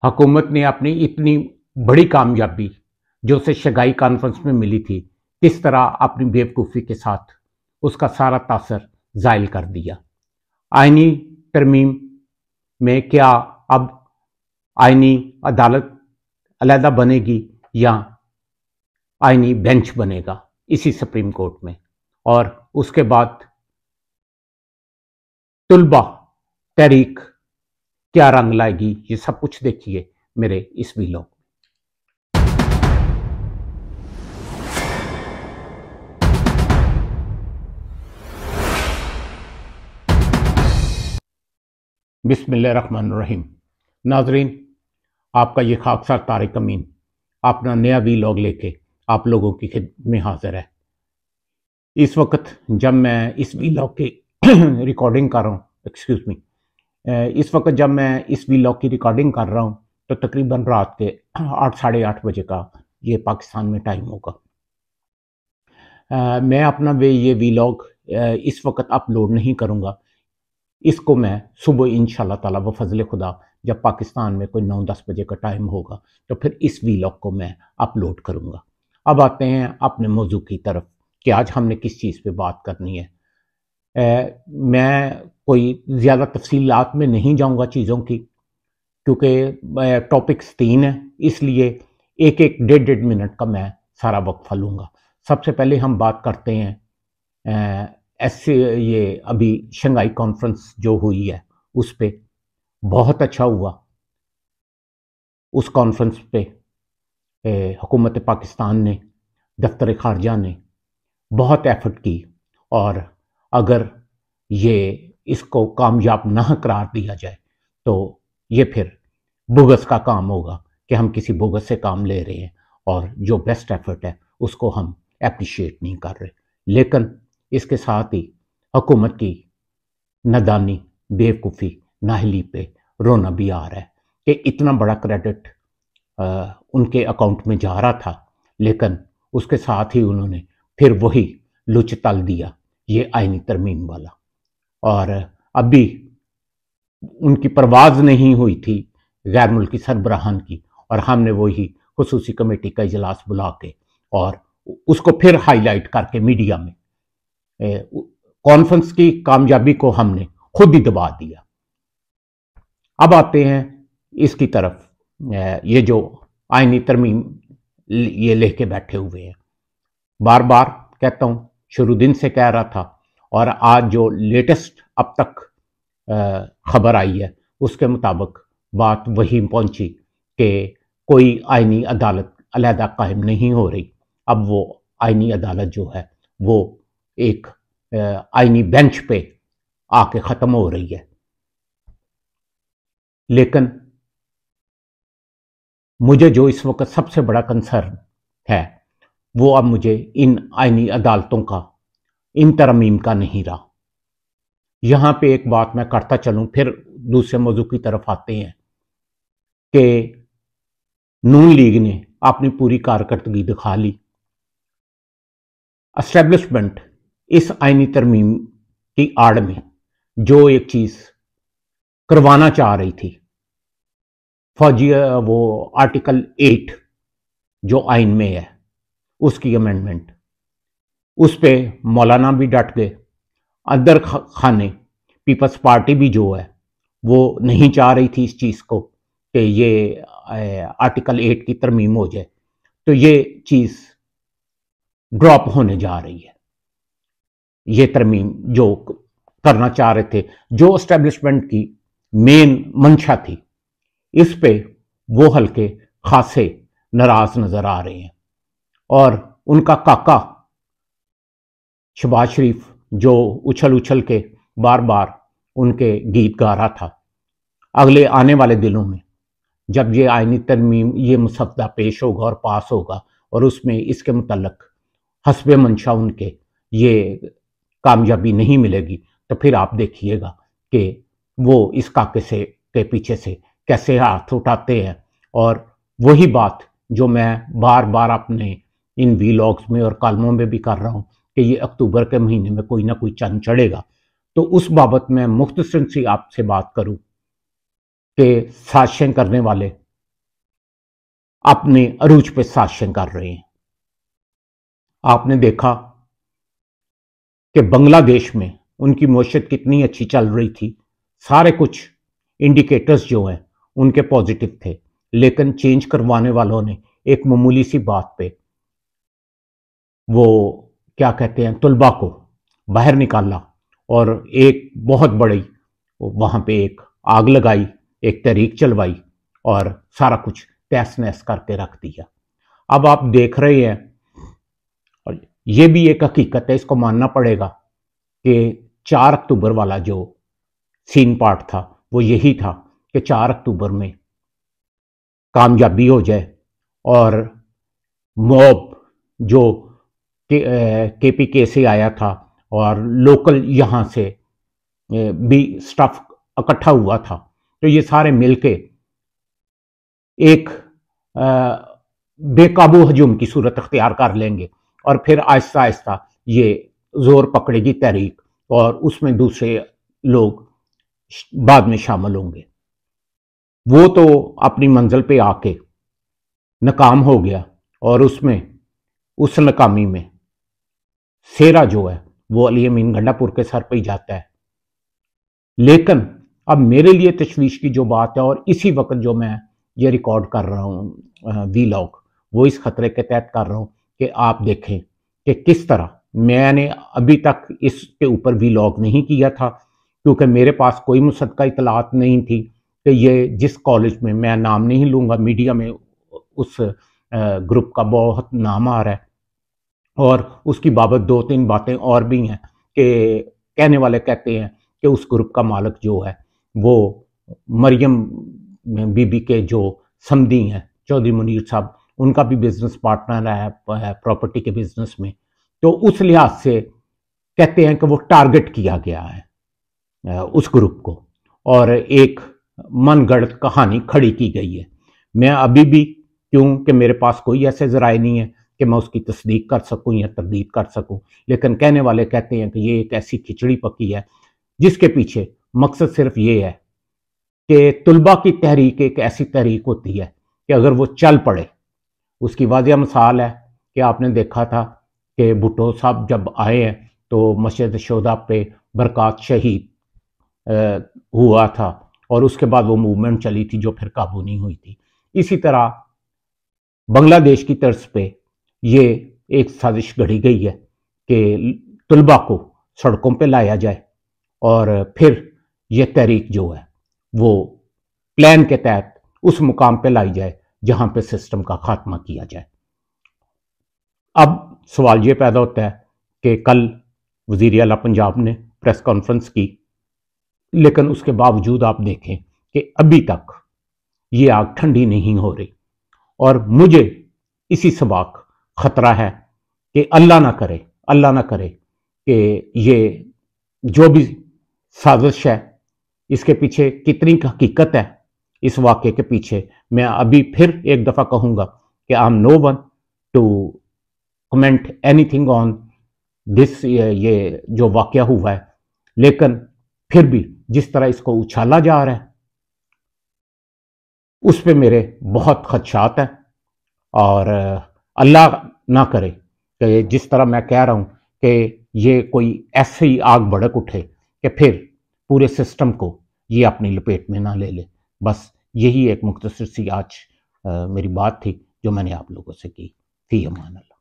हुकूमत ने अपनी इतनी बड़ी कामयाबी जो उसे शंघाई कॉन्फ्रेंस में मिली थी, किस तरह अपनी बेवकूफ़ी के साथ उसका सारा तासर ज़ायल कर दिया। आइनी तरमीम में क्या अब आइनी अदालत अलहदा बनेगी या आइनी बेंच बनेगा इसी सुप्रीम कोर्ट में, और उसके बाद तुलबा तहरीक क्या रंग लाएगी, ये सब कुछ देखिए मेरे इस वीलॉग। बिस्मिल्लाहिर्रहमानिर्रहीम। नाजरीन, आपका ये खाकसार तारिक अमीन अपना नया वीलॉग लेके आप लोगों की खिदमत में हाजिर है। इस वक्त जब मैं इस वीलॉग की रिकॉर्डिंग कर रहा हूँ, एक्सक्यूज़ मी, इस वक्त जब मैं इस वीलॉग की रिकॉर्डिंग कर रहा हूँ तो तकरीबन रात के 8 साढ़े 8 बजे का ये पाकिस्तान में टाइम होगा। मैं अपना ये वीलॉग इस वक्त अपलोड नहीं करूँगा। इसको मैं सुबह इंशाल्लाह ताला व फजल खुदा जब पाकिस्तान में कोई 9-10 बजे का टाइम होगा तो फिर इस वीलॉग को मैं अपलोड करूँगा। अब आते हैं अपने मौजू की तरफ कि आज हमने किस चीज़ पे बात करनी है। मैं कोई ज़्यादा तफसीलात में नहीं जाऊँगा चीज़ों की, क्योंकि टॉपिक्स 3 हैं, इसलिए एक एक 1.5 मिनट का मैं सारा वक्फा लूँगा। सबसे पहले हम बात करते हैं ऐसे ये अभी शंघाई कॉन्फ्रेंस जो हुई है उस पे बहुत अच्छा हुआ। उस कॉन्फ्रेंस पे हुकूमत पाकिस्तान ने, दफ्तर खारजा ने बहुत एफर्ट की, और अगर ये इसको कामयाब ना करार दिया जाए तो ये फिर बोगस का काम होगा कि हम किसी बोगस से काम ले रहे हैं और जो बेस्ट एफर्ट है उसको हम अप्रिशिएट नहीं कर रहे। लेकिन इसके साथ ही हुकूमत की नादानी, बेवकूफ़ी, नाहली पे रोना भी आ रहा है कि इतना बड़ा क्रेडिट उनके अकाउंट में जा रहा था, लेकिन उसके साथ ही उन्होंने फिर वही लुच तल दिया, ये आइनी तरमीम वाला। और अभी उनकी परवाज़ नहीं हुई थी गैर मुल्की सरबराहान की, और हमने वही खुसूसी कमेटी का इजलास बुला के और उसको फिर हाईलाइट करके मीडिया में कॉन्फ्रेंस की कामयाबी को हमने खुद ही दबा दिया। अब आते हैं इसकी तरफ, ये जो आइनी तरमीम ये लेके बैठे हुए हैं। बार बार कहता हूँ, शुरू दिन से कह रहा था, और आज जो लेटेस्ट अब तक खबर आई है उसके मुताबिक बात वही पहुंची कि कोई आइनी अदालत अलहदा कायम नहीं हो रही। अब वो आइनी अदालत जो है वो एक आइनी बेंच पे आके ख़त्म हो रही है। लेकिन मुझे जो इस वक्त सबसे बड़ा कंसर्न है वो अब मुझे इन आइनी अदालतों का, इन तरमीम का नहीं रहा। यहाँ पे एक बात मैं करता चलूँ, फिर दूसरे मौजू की तरफ आते हैं कि नून लीग ने अपनी पूरी कारकर्दगी दिखा ली। एस्टेब्लिशमेंट इस आइनी तरमीम की आड़ में जो एक चीज़ करवाना चाह रही थी, फौजी वो आर्टिकल 8 जो आइन में है उसकी अमेंडमेंट, उस पे मौलाना भी डट गए, अदर खाने, पीपल्स पार्टी भी जो है वो नहीं चाह रही थी इस चीज़ को कि ये आर्टिकल 8 की तरमीम हो जाए, तो ये चीज़ ड्रॉप होने जा रही है। ये तरमीम जो करना चाह रहे थे, जो एस्टेब्लिशमेंट की मेन मंशा थी, इस पे वो हल्के खासे नाराज नजर आ रहे हैं। और उनका काका शहबाज शरीफ जो उछल उछल के बार बार उनके गीत गा रहा था, अगले आने वाले दिनों में जब ये आइनी तरमीम, ये मुसद्दा पेश होगा और पास होगा और उसमें इसके मुतल्लक हस्बे मंशा उनके ये कामयाबी नहीं मिलेगी, तो फिर आप देखिएगा कि वो इस काके से के पीछे से कैसे हाथ उठाते हैं। और वही बात जो मैं बार बार अपने इन वीलॉग्स में और कॉलमों में भी कर रहा हूँ कि ये अक्टूबर के महीने में कोई ना कोई चंद चढ़ेगा, तो उस बाबत मैं मुख्तसर सी आपसे बात करूँ कि साजिशें करने वाले अपने अरूज पे शासन कर रहे हैं। आपने देखा कि बांग्लादेश में उनकी मईशत कितनी अच्छी चल रही थी, सारे कुछ इंडिकेटर्स जो हैं उनके पॉजिटिव थे, लेकिन चेंज करवाने वालों ने एक मामूली सी बात पे वो क्या कहते हैं तलबा को बाहर निकाला और एक बहुत बड़ी वहां पे एक आग लगाई, एक तहरीक चलवाई और सारा कुछ तहस नहस करके रख दिया। अब आप देख रहे हैं, और ये भी एक हकीकत है, इसको मानना पड़ेगा कि 4 अक्टूबर वाला जो सीन पार्ट था वो यही था कि 4 अक्टूबर में कामयाबी हो जाए और मॉब जो केपीके से आया था और लोकल यहाँ से भी स्टाफ इकट्ठा हुआ था, तो ये सारे मिलके एक बेकाबू हजूम की सूरत अख्तियार कर लेंगे और फिर आहिस्ता आहिस्ता ये जोर पकड़ेगी तहरीक और उसमें दूसरे लोग बाद में शामिल होंगे। वो तो अपनी मंजिल पे आके नाकाम हो गया और उसमें उस नाकामी में सेरा जो है वो अली अमीन गंडापुर के सर पे ही जाता है। लेकिन अब मेरे लिए तशवीश की जो बात है, और इसी वक्त जो मैं ये रिकॉर्ड कर रहा हूँ वीलॉग, वो इस खतरे के तहत कर रहा हूँ कि आप देखें कि किस तरह मैंने अभी तक इसके ऊपर वीलॉग नहीं किया था, क्योंकि मेरे पास कोई मुसद्दका इतलात नहीं थी कि ये जिस कॉलेज में, मैं नाम नहीं लूँगा, मीडिया में उस ग्रुप का बहुत नाम आ रहा है और उसकी बाबत 2-3 बातें और भी हैं कि कहने वाले कहते हैं कि उस ग्रुप का मालिक जो है वो मरियम बीबी के जो समधी हैं चौधरी मुनीर साहब, उनका भी बिजनेस पार्टनर है प्रॉपर्टी के बिजनेस में। तो उस लिहाज से कहते हैं कि वो टारगेट किया गया है उस ग्रुप को और एक मनगढ़ंत कहानी खड़ी की गई है। मैं अभी भी, क्योंकि मेरे पास कोई ऐसे जराए नहीं है कि मैं उसकी तस्दीक कर सकूं या तरदीद कर सकूं, लेकिन कहने वाले कहते हैं कि ये एक ऐसी खिचड़ी पकी है जिसके पीछे मकसद सिर्फ ये है कि तुलबा की तहरीक एक ऐसी तहरीक होती है कि अगर वो चल पड़े, उसकी वाज़ेह मिसाल है कि आपने देखा था कि भुट्टो साहब जब आए हैं तो मस्जिद शोदा पे बरक़ात शहीद हुआ था और उसके बाद वो मूवमेंट चली थी जो फिर काबू नहीं हुई थी। इसी तरह बांग्लादेश की तर्ज पे ये एक साजिश घड़ी गई है कि तुलबा को सड़कों पे लाया जाए और फिर ये तहरीक जो है वो प्लान के तहत उस मुकाम पे लाई जाए जहां पे सिस्टम का खात्मा किया जाए। अब सवाल ये पैदा होता है कि कल वज़ीर आला पंजाब ने प्रेस कॉन्फ्रेंस की, लेकिन उसके बावजूद आप देखें कि अभी तक ये आग ठंडी नहीं हो रही और मुझे इसी सबक खतरा है कि अल्लाह ना करे कि ये जो भी साजिश है इसके पीछे कितनी हकीकत है, इस वाक़े के पीछे मैं अभी फिर एक दफ़ा कहूँगा कि I am no one to comment anything on this, ये जो वाक़या हुआ है, लेकिन फिर भी जिस तरह इसको उछाला जा रहा है उस पर मेरे बहुत खदशात हैं और अल्लाह ना करे कि जिस तरह मैं कह रहा हूँ कि ये कोई ऐसी आग भड़क उठे कि फिर पूरे सिस्टम को ये अपनी लपेट में ना ले ले। बस यही एक मुख्तसर सी आज मेरी बात थी जो मैंने आप लोगों से की। फी अमान अल्लाह।